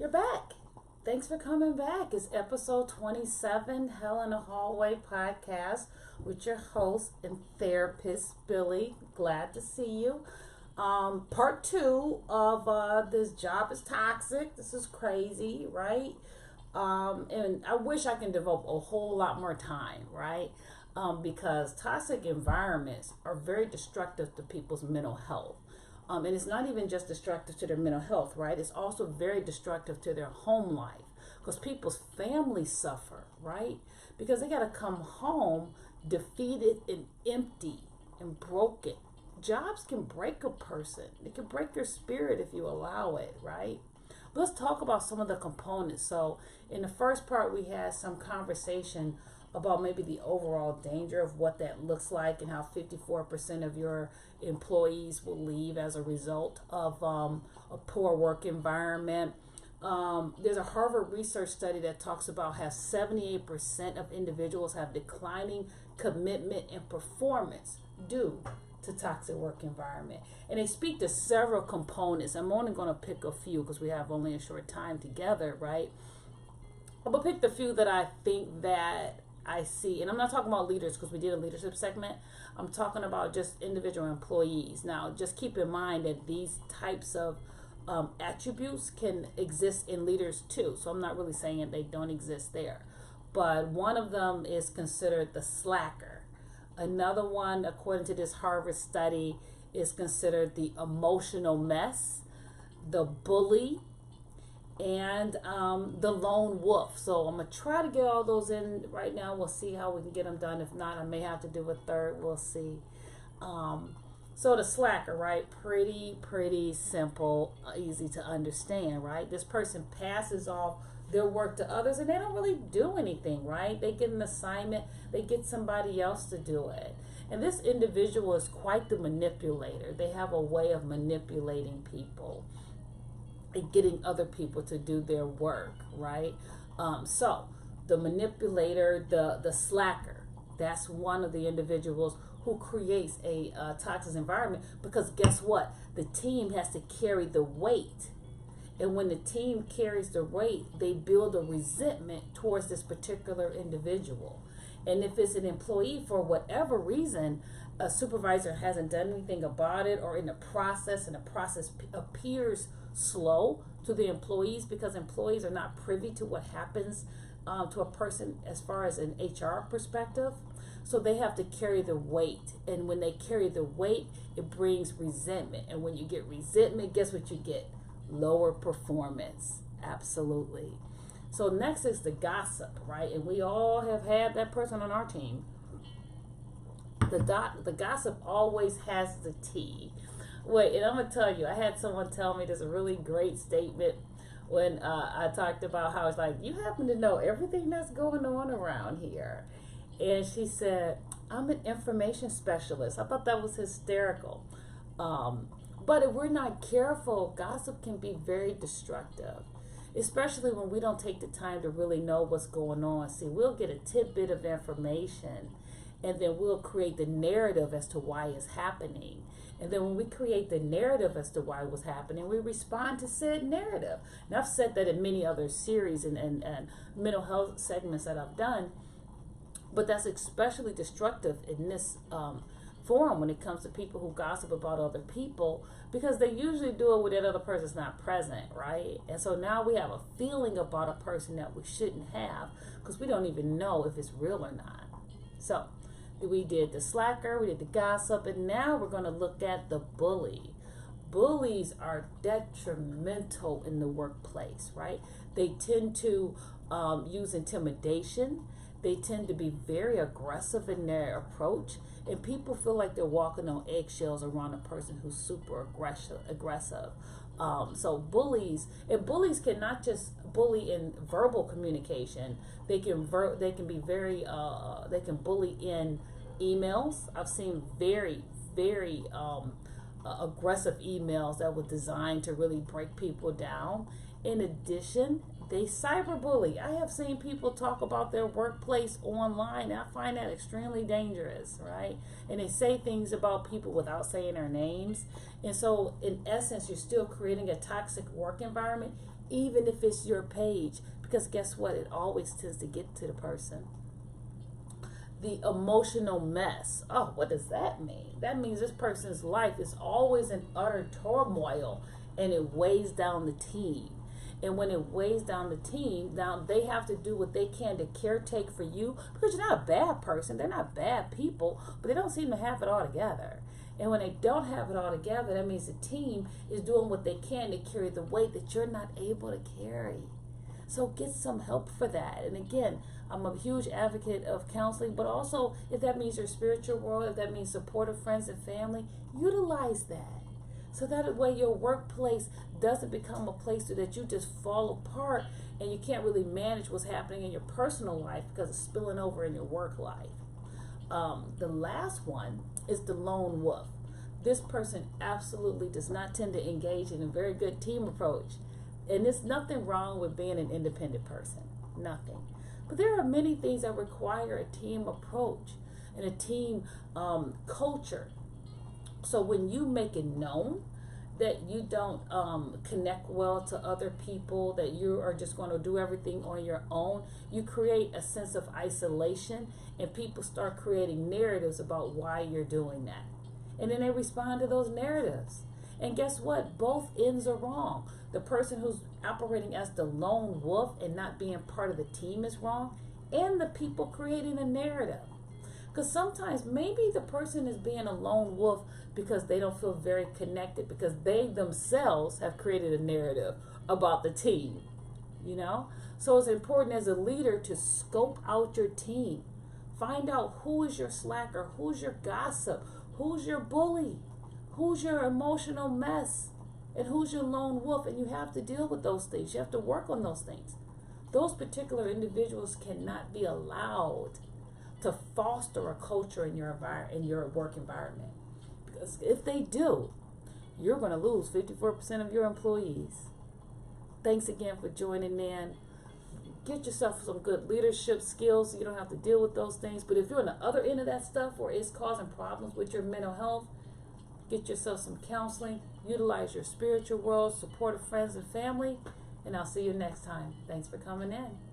you're back. Thanks for coming back. It's episode 27, Hell in the Hallway podcast with your host and therapist, Billy. Glad to see you. Part two of this job is toxic. This is crazy, right? And I wish I can devote a whole lot more time, right? Because toxic environments are very destructive to people's mental health. And it's not even just destructive to their mental health, right? It's also very destructive to their home life because people's families suffer, right? Because they got to come home defeated and empty and broken. Jobs can break a person. They can break your spirit if you allow it, right? Let's talk about some of the components. So in the first part, we had some conversation about maybe the overall danger of what that looks like and how 54% of your employees will leave as a result of a poor work environment. There's a Harvard research study that talks about how 78% of individuals have declining commitment and performance due to toxic work environment. And they speak to several components. I'm only going to pick a few because we have only a short time together, right? I'm going to pick the few that I think that I see, and I'm not talking about leaders because we did a leadership segment. I'm talking about just individual employees. Now, just keep in mind that these types of attributes can exist in leaders too. So I'm not really saying they don't exist there. But one of them is considered the slacker. Another one, according to this Harvard study, is considered the emotional mess, the bully, and the lone wolf. So I'm going to try to get all those in right now. We'll see how we can get them done. If not, I may have to do a third. We'll see. So the slacker, right? Pretty simple, easy to understand, right? This person passes off their work to others and they don't really do anything, right? They get an assignment, they get somebody else to do it. And this individual is quite the manipulator. They have a way of manipulating people and getting other people to do their work, right? So the manipulator, the slacker, that's one of the individuals who creates a toxic environment, because guess what? The team has to carry the weight. And when the team carries the weight, they build a resentment towards this particular individual. And if it's an employee, for whatever reason, a supervisor hasn't done anything about it, or in the process, and the process appears slow to the employees because employees are not privy to what happens to a person as far as an HR perspective. So they have to carry the weight. And when they carry the weight, it brings resentment. And when you get resentment, guess what you get? Lower performance. Absolutely. So next is the gossip, right? And we all have had that person on our team. The gossip always has the tea. Wait, and I'm going to tell you, I had someone tell me there's a really great statement when I talked about how it's like, you happen to know everything that's going on around here. And she said, I'm an information specialist. I thought that was hysterical. But if we're not careful, gossip can be very destructive, especially when we don't take the time to really know what's going on. See, we'll get a tidbit of information, and then we'll create the narrative as to why it's happening. And then when we create the narrative as to why it was happening, we respond to said narrative. And I've said that in many other series and mental health segments that I've done, but that's especially destructive in this forum when it comes to people who gossip about other people, because they usually do it when that other person's not present, right? And so now we have a feeling about a person that we shouldn't have because we don't even know if it's real or not. So we did the slacker, we did the gossip, and now we're going to look at the bully. Bullies are detrimental in the workplace, right? They tend to use intimidation. They tend to be very aggressive in their approach, and people feel like they're walking on eggshells around a person who's super aggressive. So bullies can not just bully in verbal communication. They can be very they can bully in emails. I've seen very aggressive emails that were designed to really break people down. In addition, they cyberbully. I have seen people talk about their workplace online. I find that extremely dangerous, right? And they say things about people without saying their names. And so, in essence, you're still creating a toxic work environment, even if it's your page, because guess what? It always tends to get to the person. The emotional mess. Oh, what does that mean? That means this person's life is always in utter turmoil, and it weighs down the team. And when it weighs down the team, now they have to do what they can to caretake for you, because you're not a bad person. They're not bad people, but they don't seem to have it all together. And when they don't have it all together, that means the team is doing what they can to carry the weight that you're not able to carry. So get some help for that. And again, I'm a huge advocate of counseling, but also if that means your spiritual world, if that means supportive friends and family, utilize that. So that way your workplace doesn't become a place that you just fall apart and you can't really manage what's happening in your personal life because it's spilling over in your work life. The last one is the lone wolf. This person absolutely does not tend to engage in a very good team approach. And there's nothing wrong with being an independent person. Nothing. But there are many things that require a team approach and a team culture. So when you make it known that you don't connect well to other people, that you are just going to do everything on your own, you create a sense of isolation, and people start creating narratives about why you're doing that. And then they respond to those narratives. And guess what? Both ends are wrong. The person who's operating as the lone wolf and not being part of the team is wrong, and the people creating the narrative. Because sometimes maybe the person is being a lone wolf because they don't feel very connected, because they themselves have created a narrative about the team, you know? So it's important as a leader to scope out your team. Find out who is your slacker, who's your gossip, who's your bully, who's your emotional mess, and who's your lone wolf. And you have to deal with those things. You have to work on those things. Those particular individuals cannot be allowed to foster a culture in your work environment. Because if they do, you're going to lose 54% of your employees. Thanks again for joining in. Get yourself some good leadership skills so you don't have to deal with those things. But if you're on the other end of that stuff or it's causing problems with your mental health, get yourself some counseling. Utilize your spiritual world, supportive friends and family. And I'll see you next time. Thanks for coming in.